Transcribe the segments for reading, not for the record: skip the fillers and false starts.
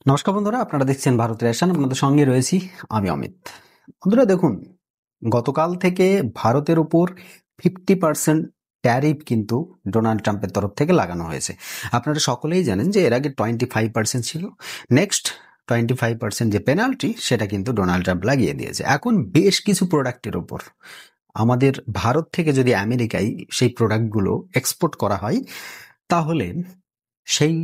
নমস্কার বন্ধুরা, আপনারা দেখছেন ভারত রেশন। আপনাদের সঙ্গে রয়েছি আমি অমিত। বন্ধুরা দেখুন, গতকাল থেকে ভারতের উপর 50% ট্যারিফ কিন্তু ডোনাল্ড ট্রাম্পের তরফ থেকে লাগানো হয়েছে। আপনারা সকলেই জানেন যে এর আগে 25% ছিল। নেক্সট 25% যে পেনাল্টি, সেটা কিন্তু ডোনাল্ড ট্রাম্প লাগিয়ে দিয়েছে। এখন বেশ কিছু প্রোডাক্টের ওপর আমাদের ভারত থেকে যদি আমেরিকায় সেই প্রোডাক্টগুলো এক্সপোর্ট করা হয়, তাহলে সেই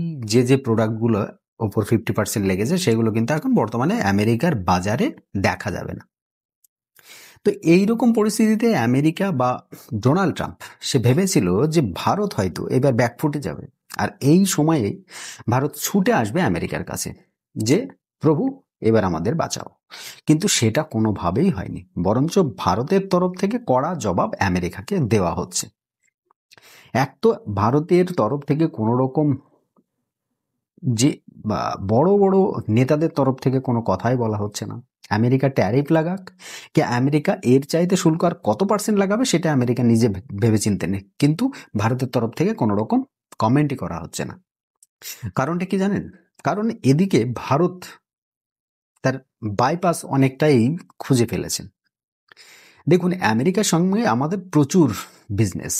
যে প্রোডাক্টগুলো ওপর 50% লেগেছে, সেগুলো কিন্তু এখন বর্তমানে আমেরিকার বাজারে দেখা যাবে না। তো এইরকম পরিস্থিতিতে আমেরিকা বা ডোনাল্ড ট্রাম্প সে ভেবেছিল যে ভারত হয়তো এবার ব্যাকফুটে যাবে, আর এই সময়ে ভারত ছুটে আসবে আমেরিকার কাছে যে প্রভু এবার আমাদের বাঁচাও। কিন্তু সেটা কোনোভাবেই হয়নি, বরঞ্চ ভারতের তরফ থেকে কড়া জবাব আমেরিকাকে দেওয়া হচ্ছে। এক তো ভারতের তরফ থেকে কোনো রকম যে বড় বড় নেতাদের তরফ থেকে কোনো কথাই বলা হচ্ছে না। আমেরিকা ট্যারিফ লাগাক, কি আমেরিকা এর চাইতে শুল্ক আর কত পার্সেন্ট লাগাবে সেটা আমেরিকা নিজে ভেবেচিন্তে নেই, কিন্তু ভারতের তরফ থেকে কোনো রকম কমেন্টই করা হচ্ছে না। কারণটা কি জানেন? কারণ এদিকে ভারত তার বাইপাস অনেকটাই খুঁজে ফেলেছেন। দেখুন, আমেরিকার সঙ্গে আমাদের প্রচুর বিজনেস,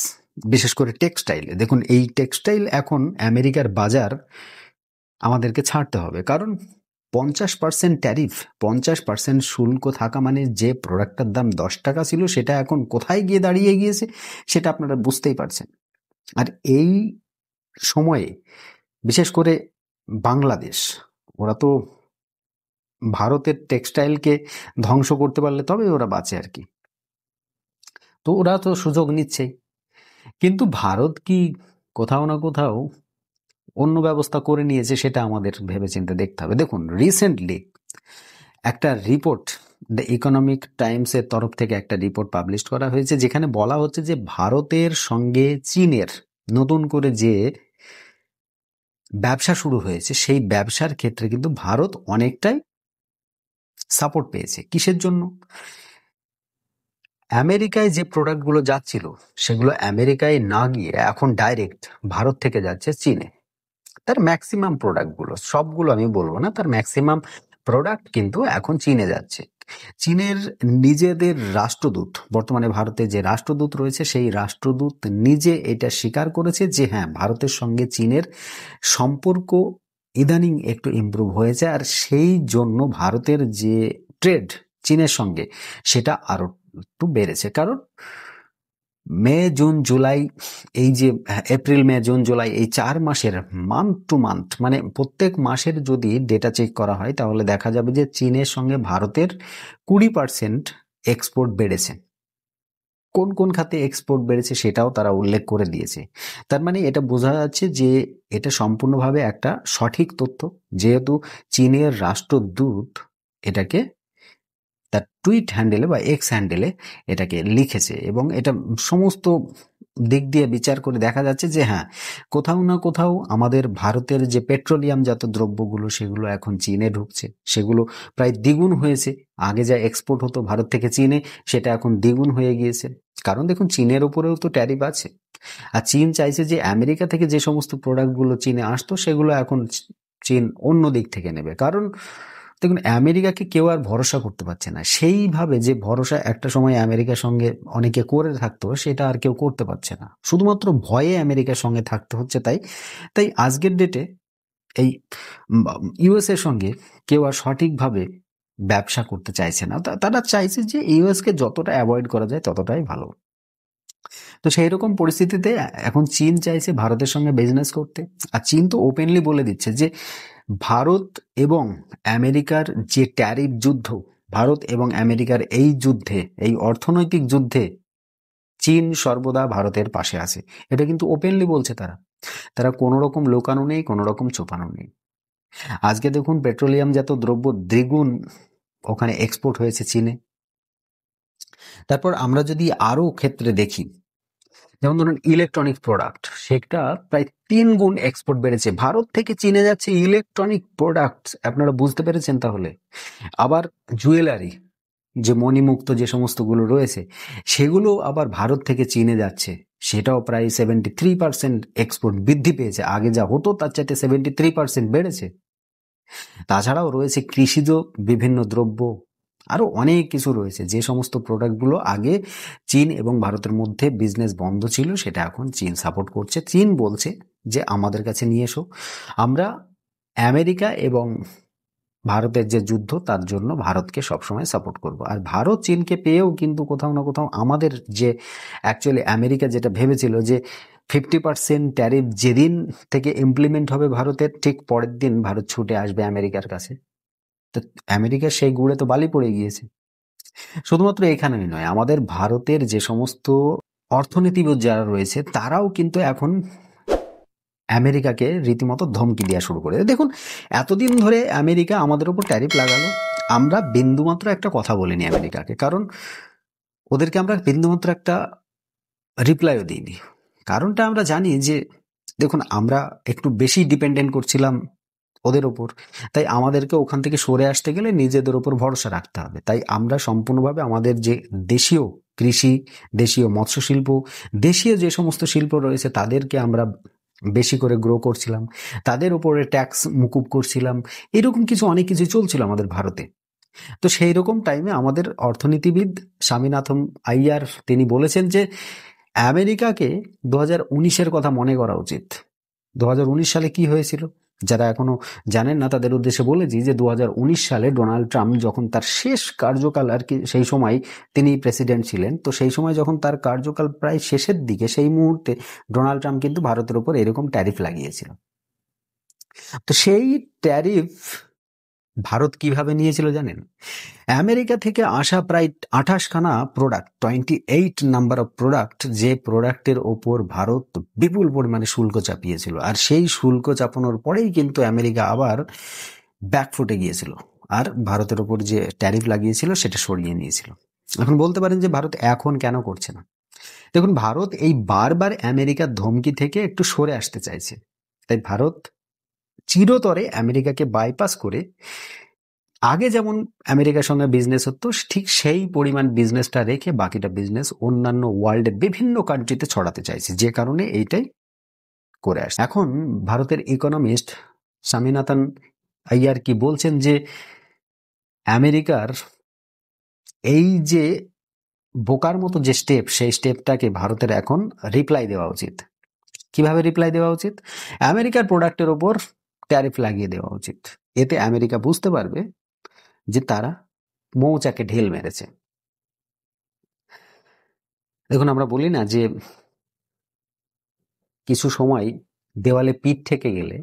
বিশেষ করে টেক্সটাইলে। দেখুন, এই টেক্সটাইল এখন আমেরিকার বাজার আমাদেরকে ছাড়তে হবে, কারণ 50% ট্যারিফ, 50% শুল্ক থাকা মানে যে প্রোডাক্টটার দাম 10 টাকা ছিল, সেটা এখন কোথায় গিয়ে দাঁড়িয়ে গিয়েছে সেটা আপনারা বুঝতেই পারছেন। আর এই সময়ে বিশেষ করে বাংলাদেশ, ওরা তো ভারতের টেক্সটাইলকে ধ্বংস করতে পারলে তবে ওরা বাঁচে আর কি। তো ওরা তো সুযোগ নিচ্ছেই, কিন্তু ভারত কি কোথাও না কোথাও অন্য ব্যবস্থা করে নিয়েছে, সেটা আমাদের ভেবেচিন্তে দেখতে হবে। দেখুন, রিসেন্টলি একটা রিপোর্ট, দ্য ইকোনমিক টাইমসের তরফ থেকে একটা রিপোর্ট পাবলিশ করা হয়েছে, যেখানে বলা হচ্ছে যে ভারতের সঙ্গে চীনের নতুন করে যে ব্যবসা শুরু হয়েছে, সেই ব্যবসার ক্ষেত্রে কিন্তু ভারত অনেকটাই সাপোর্ট পেয়েছে। কিসের জন্য? আমেরিকায় যে প্রোডাক্টগুলো যাচ্ছিল, সেগুলো আমেরিকায় না গিয়ে এখন ডাইরেক্ট ভারত থেকে যাচ্ছে চীনে। তার ম্যাক্সিমাম প্রোডাক্টগুলো, সবগুলো আমি বলবো না, তার ম্যাক্সিমাম প্রোডাক্ট কিন্তু এখন চীনে যাচ্ছে। চীনের নিজেদের রাষ্ট্রদূত, বর্তমানে ভারতে যে রাষ্ট্রদূত রয়েছে, সেই রাষ্ট্রদূত নিজে এটা স্বীকার করেছে যে হ্যাঁ, ভারতের সঙ্গে চীনের সম্পর্ক ইদানিং একটু ইমপ্রুভ হয়েছে, আর সেই জন্য ভারতের যে ট্রেড চীনের সঙ্গে, সেটা আরো একটু বেড়েছে। কারণ মে জুন জুলাই, এই যে এপ্রিল মে জুন জুলাই, এই 4 মাসের মান্থ টু মান্থ, মানে প্রত্যেক মাসের যদি ডেটা চেক করা হয়, তাহলে দেখা যাবে যে চীনের সঙ্গে ভারতের 20% এক্সপোর্ট বেড়েছে। কোন কোন খাতে এক্সপোর্ট বেড়েছে সেটাও তারা উল্লেখ করে দিয়েছে। তার মানে এটা বোঝা যাচ্ছে যে এটা সম্পূর্ণভাবে একটা সঠিক তথ্য, যেহেতু চীনের রাষ্ট্রদূত এটাকে তার টুইট হ্যান্ডেলে বা এক্স হ্যান্ডেলে এটাকে লিখেছে, এবং এটা সমস্ত দিক দিয়ে বিচার করে দেখা যাচ্ছে যে হ্যাঁ, কোথাও না কোথাও আমাদের ভারতের যে পেট্রোলিয়ামজাত দ্রব্যগুলো, সেগুলো এখন চীনে ঢুকছে। সেগুলো প্রায় দ্বিগুণ হয়েছে। আগে যা এক্সপোর্ট হতো ভারত থেকে চীনে, সেটা এখন দ্বিগুণ হয়ে গিয়েছে। কারণ দেখুন, চীনের উপরেও তো ট্যারিফ আছে, আর চীন চাইছে যে আমেরিকা থেকে যে সমস্ত প্রোডাক্টগুলো চীনে আসতো, সেগুলো এখন চীন অন্য দিক থেকে নেবে। কারণ দেখুন, আমেরিকাকে কেউ আর ভরসা করতে পারছে না। সেইভাবে যে ভরসা একটা সময় আমেরিকার সঙ্গে অনেকে করে থাকতো, সেটা আর কেউ করতে পারছে না। শুধুমাত্র ভয়ে আমেরিকার সঙ্গে থাকতে হচ্ছে। তাই তাই আজকের ডেটে এই ইউএস এর সঙ্গে কেউ আর সঠিকভাবে ব্যবসা করতে চাইছে না। তারা চাইছে যে ইউএস কে যতটা অ্যাভয়েড করা যায় ততটাই ভালো। তো সেই রকম পরিস্থিতিতে এখন চীন চাইছে ভারতের সঙ্গে বিজনেস করতে। আর চীন তো ওপেনলি বলে দিচ্ছে যে ভারত এবং আমেরিকার যে ট্যারিফ যুদ্ধ, ভারত এবং আমেরিকার এই যুদ্ধে, এই অর্থনৈতিক যুদ্ধে চীন সর্বদা ভারতের পাশে আছে। এটা কিন্তু ওপেনলি বলছে তারা। তারা কোনো রকম লুকানো নেই, কোনো রকম ছুপানো নেই। আজকে দেখুন, পেট্রোলিয়ামজাত দ্রব্য দ্বিগুণ ওখানে এক্সপোর্ট হয়েছে চীনে। তারপর আমরা যদি আরো ক্ষেত্রে দেখি, যেমন ধরুন ইলেকট্রনিক প্রোডাক্ট, সেটা প্রায় 3 গুণ এক্সপোর্ট বেড়েছে। ভারত থেকে চীনে যাচ্ছে ইলেকট্রনিক প্রোডাক্ট, আপনারা বুঝতে পেরেছেন তাহলে। আবার জুয়েলারি, যে মণিমুক্ত যে সমস্তগুলো রয়েছে, সেগুলো আবার ভারত থেকে চীনে যাচ্ছে। সেটাও প্রায় 73% এক্সপোর্ট বৃদ্ধি পেয়েছে। আগে যা হতো তার চাইতে 73% বেড়েছে। তাছাড়াও রয়েছে কৃষিজ বিভিন্ন দ্রব্য, আরো অনেক কিছু রয়েছে। যে সমস্ত প্রোডাক্টগুলো আগে চীন এবং ভারতের মধ্যে বিজনেস বন্ধ ছিল, সেটা এখন চীন সাপোর্ট করছে। চীন বলছে যে আমাদের কাছে নিয়ে এসো, আমরা আমেরিকা এবং ভারতের যে যুদ্ধ তার জন্য ভারতকে সবসময় সাপোর্ট করব। আর ভারত চীনকে পেয়েও কিন্তু কোথাও না কোথাও আমাদের যে অ্যাকচুয়ালি আমেরিকা যেটা ভেবেছিল যে 50% ট্যারিফ যেদিন থেকে ইমপ্লিমেন্ট হবে ভারতের, ঠিক পরের দিন ভারত ছুটে আসবে আমেরিকার কাছে। তো আমেরিকার সেই গুড়ে তো বালি পড়ে গিয়েছে। শুধুমাত্র এখানেই নয়, আমাদের ভারতের যে সমস্ত অর্থনীতিবিদ যারা রয়েছে তারাও কিন্তু এখন আমেরিকাকে রীতিমতো ধমকি দেওয়া শুরু করে। দেখুন, এতদিন ধরে আমেরিকা আমাদের উপর ট্যারিফ লাগালো, আমরা বিন্দুমাত্র একটা কথা বলিনি আমেরিকাকে, কারণ ওদেরকে আমরা বিন্দুমাত্র একটা রিপ্লাইও দিইনি। কারণটা আমরা জানি যে দেখুন, আমরা একটু বেশি ডিপেন্ডেন্ট করছিলাম ওদের ওপর, তাই আমাদেরকে ওখান থেকে সরে আসতে গেলে নিজেদের ওপর ভরসা রাখতে হবে। তাই আমরা সম্পূর্ণভাবে আমাদের যে দেশীয় কৃষি, দেশীয় মৎস্য শিল্প, দেশীয় যে সমস্ত শিল্প রয়েছে তাদেরকে আমরা বেশি করে গ্রো করছিলাম, তাদের উপরে ট্যাক্স মুকুব করছিলাম। এরকম কিছু অনেক কিছু চলছিল আমাদের ভারতে। তো সেই রকম টাইমে আমাদের অর্থনীতিবিদ স্বামীনাথন আইয়ার তিনি বলেছেন যে আমেরিকাকে 2019-এর কথা মনে করা উচিত। 2019 সালে কি হয়েছিল, যারা এখনো জানেন না তাদের উদ্দেশ্যে বলেছি যে 2019 সালে ডোনাল্ড ট্রাম্প যখন তার শেষ কার্যকাল আর কি, সেই সময় তিনি প্রেসিডেন্ট ছিলেন, তো সেই সময় যখন তার কার্যকাল প্রায় শেষের দিকে, সেই মুহূর্তে ডোনাল্ড ট্রাম্প কিন্তু ভারতের উপর এরকম ট্যারিফ লাগিয়েছিল। তো সেই ট্যারিফ ভারত কিভাবে নিয়েছিল জানেন? আমেরিকা থেকে আসা প্রায় 28খানা প্রোডাক্ট, 28 নাম্বার অফ প্রোডাক্ট, যে প্রোডাক্টের ওপর ভারত বিপুল পরিমাণে শুল্ক চাপিয়েছিল। আর সেই শুল্ক চাপানোর পরেই কিন্তু আমেরিকা আবার ব্যাকফুটে গিয়েছিল, আর ভারতের ওপর যে ট্যারিফ লাগিয়েছিল সেটা সরিয়ে নিয়েছিল। এখন বলতে পারেন যে ভারত এখন কেন করছে না? দেখুন, ভারত এই বারবার আমেরিকার ধমকি থেকে একটু সরে আসতে চাইছে। তাই ভারত চিরতরে আমেরিকাকে বাইপাস করে আগে যেমন আমেরিকার সঙ্গে বিজনেস হতো, ঠিক সেই পরিমাণ বিজনেসটা রেখে বাকিটা বিজনেস অন্যান্য ওয়ার্ল্ডের বিভিন্ন কান্ট্রিতে ছড়াতে চাইছে, যে কারণে এইটাই করে আসছে। এখন ভারতের ইকোনমিস্ট স্বামীনাথন আইয়ার কি বলছেন যে আমেরিকার এই যে বোকার মতো যে স্টেপ, সেই স্টেপটাকে ভারতের এখন রিপ্লাই দেওয়া উচিত। কিভাবে রিপ্লাই দেওয়া উচিত? আমেরিকার প্রোডাক্টের ওপর ট্যারিফ লাগিয়ে দেওয়া উচিত। এতে আমেরিকা বুঝতে পারবে যে তারা মৌচাকে ঢিল মেরেছে। দেখুন, আমরা বলি না যে কিছু সময় দেওয়ালে পিঠ থেকে গেলে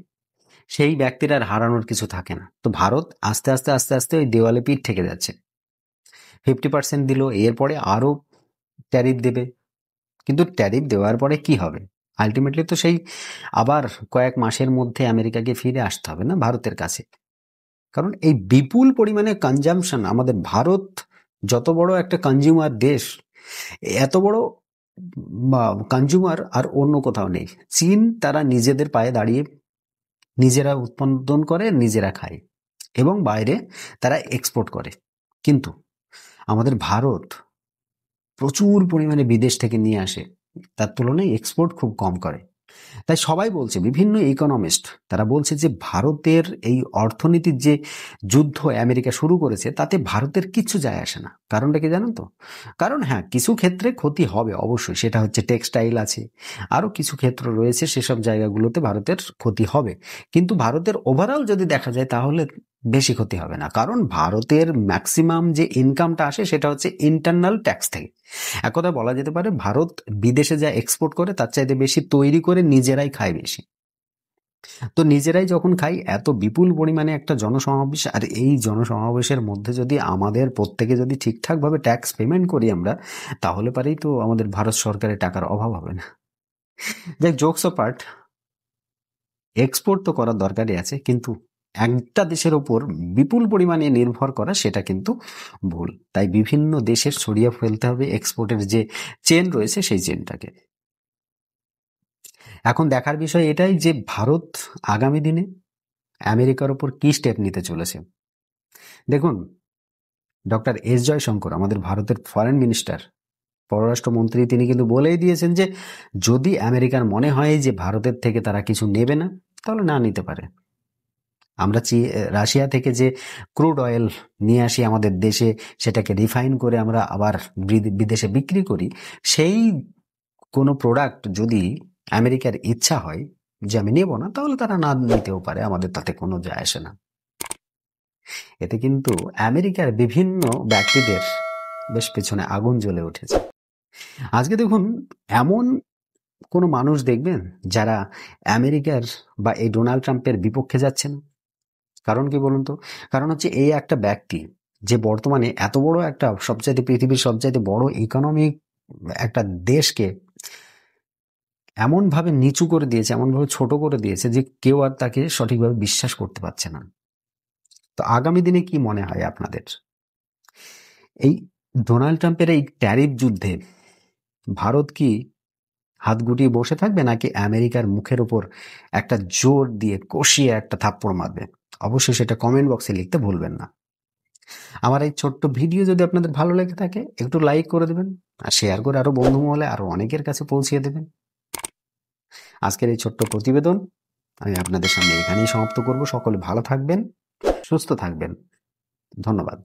সেই ব্যক্তির আর হারানোর কিছু থাকে না। তো ভারত আস্তে আস্তে আস্তে আস্তে ওই দেওয়ালে পিঠ থেকে যাচ্ছে। 50% দিল, এরপরে আরো ট্যারিফ দেবে। কিন্তু ট্যারিফ দেওয়ার পরে কি হবে? আলটিমেটলি তো সেই আবার কয়েক মাসের মধ্যে আমেরিকাকে ফিরে আসতে হবে না ভারতের কাছে। কারণ এই বিপুল পরিমাণে কনজাম্পশন, আমাদের ভারত যত বড় একটা কনজিউমার দেশ, এত বড় কনজিউমার আর অন্য কোথাও নেই। চীন তারা নিজেদের পায়ে দাঁড়িয়ে নিজেরা উৎপাদন করে, নিজেরা খায় এবং বাইরে তারা এক্সপোর্ট করে। কিন্তু আমাদের ভারত প্রচুর পরিমাণে বিদেশ থেকে নিয়ে আসে, তার তুলনায় এক্সপোর্ট খুব কম করে। তাই সবাই বলছে, বিভিন্ন ইকোনমিস্ট তারা বলছে যে ভারতের এই অর্থনীতির যে যুদ্ধ আমেরিকা শুরু করেছে তাতে ভারতের কিচ্ছু যায় আসে না। কারণটা কি জানেন তো? কারণ হ্যাঁ, কিছু ক্ষেত্রে ক্ষতি হবে অবশ্যই, সেটা হচ্ছে টেক্সটাইল আছে, আরও কিছু ক্ষেত্র রয়েছে, সেসব জায়গাগুলোতে ভারতের ক্ষতি হবে। কিন্তু ভারতের ওভারঅল যদি দেখা যায় তাহলে বেশি ক্ষতি হবে না, কারণ ভারতের ম্যাক্সিমাম যে ইনকামটা আসে সেটা হচ্ছে ইন্টারনাল ট্যাক্স থেকে। এক কথা বলা যেতে পারে ভারত বিদেশে যা এক্সপোর্ট করে তার চাইতে বেশি তৈরি করে নিজেরাই খায় বেশি। তো নিজেরাই যখন খাই, এত বিপুল পরিমাণে একটা জনসমাবেশ, আর এই জনসমাবেশের মধ্যে যদি আমাদের প্রত্যেকে যদি ঠিকঠাকভাবে ট্যাক্স পেমেন্ট করি আমরা, তাহলে পারেই তো আমাদের ভারত সরকারের টাকার অভাব হবে না। যাক, জোকস অ্যাপার্ট, এক্সপোর্ট তো করার দরকারই আছে, কিন্তু একটা দেশের ওপর বিপুল পরিমাণে নির্ভর করা সেটা কিন্তু ভুল। তাই বিভিন্ন দেশের ছড়িয়ে ফেলতে হবে এক্সপোর্টের যে চেন রয়েছে সেই চেনটাকে। এখন দেখার বিষয় এটাই যে ভারত আগামী দিনে আমেরিকার ওপর কি স্টেপ নিতে চলেছে। দেখুন, ডক্টর এস জয়শঙ্কর, আমাদের ভারতের ফরেন মিনিস্টার, পররাষ্ট্রমন্ত্রী, তিনি কিন্তু বলেই দিয়েছেন যে যদি আমেরিকার মনে হয় যে ভারতের থেকে তারা কিছু নেবে না, তাহলে না নিতে পারে। আমরা রাশিয়া থেকে যে ক্রুড অয়েল নিয়ে আসি আমাদের দেশে, সেটাকে রিফাইন করে আমরা আবার বিদেশে বিক্রি করি, সেই কোনো প্রোডাক্ট যদি আমেরিকার ইচ্ছা হয় যে আমি নেব না, তাহলে তারা না নিতেও পারে, আমাদের তাতে কোনো যায় আসে না। এতে কিন্তু আমেরিকার বিভিন্ন ব্যক্তিদের বেশ পেছনে আগুন জ্বলে উঠেছে। আজকে দেখুন, এমন কোনো মানুষ দেখবেন যারা আমেরিকার বা এই ডোনাল্ড ট্রাম্পের বিপক্ষে যাচ্ছেন? কারণ কি বলুন তো? কারণ হচ্ছে এই একটা ব্যক্তি যে বর্তমানে এত বড় একটা পৃথিবীর সবচাইতে বড় ইকোনমিক একটা দেশকে এমনভাবে নিচু করে দিয়েছে, এমনভাবে ছোট করে দিয়েছে যে কেউ আর তাকে সঠিকভাবে বিশ্বাস করতে পারছে না। তো আগামী দিনে কি মনে হয় আপনাদের? এই ডোনাল্ড ট্রাম্পের এই ট্যারিফ যুদ্ধে ভারত কি হাত গুটিয়ে বসে থাকবে, নাকি আমেরিকার মুখের উপর একটা জোর দিয়ে কষিয়ে একটা থাপ্পড় মারবে? অবশ্যই সেটা কমেন্ট বক্সে লিখতে ভুলবেন না। আমার এই ছোট্ট ভিডিও যদি আপনাদের ভালো লেগে থাকে, একটু লাইক করে দেবেন আর শেয়ার করে আরো বন্ধু মহলে আরো অনেকের কাছে পৌঁছিয়ে দেবেন। আজকের এই ছোট্ট প্রতিবেদন আমি আপনাদের সামনে এখানেই সমাপ্ত করব। সকলে ভালো থাকবেন, সুস্থ থাকবেন। ধন্যবাদ।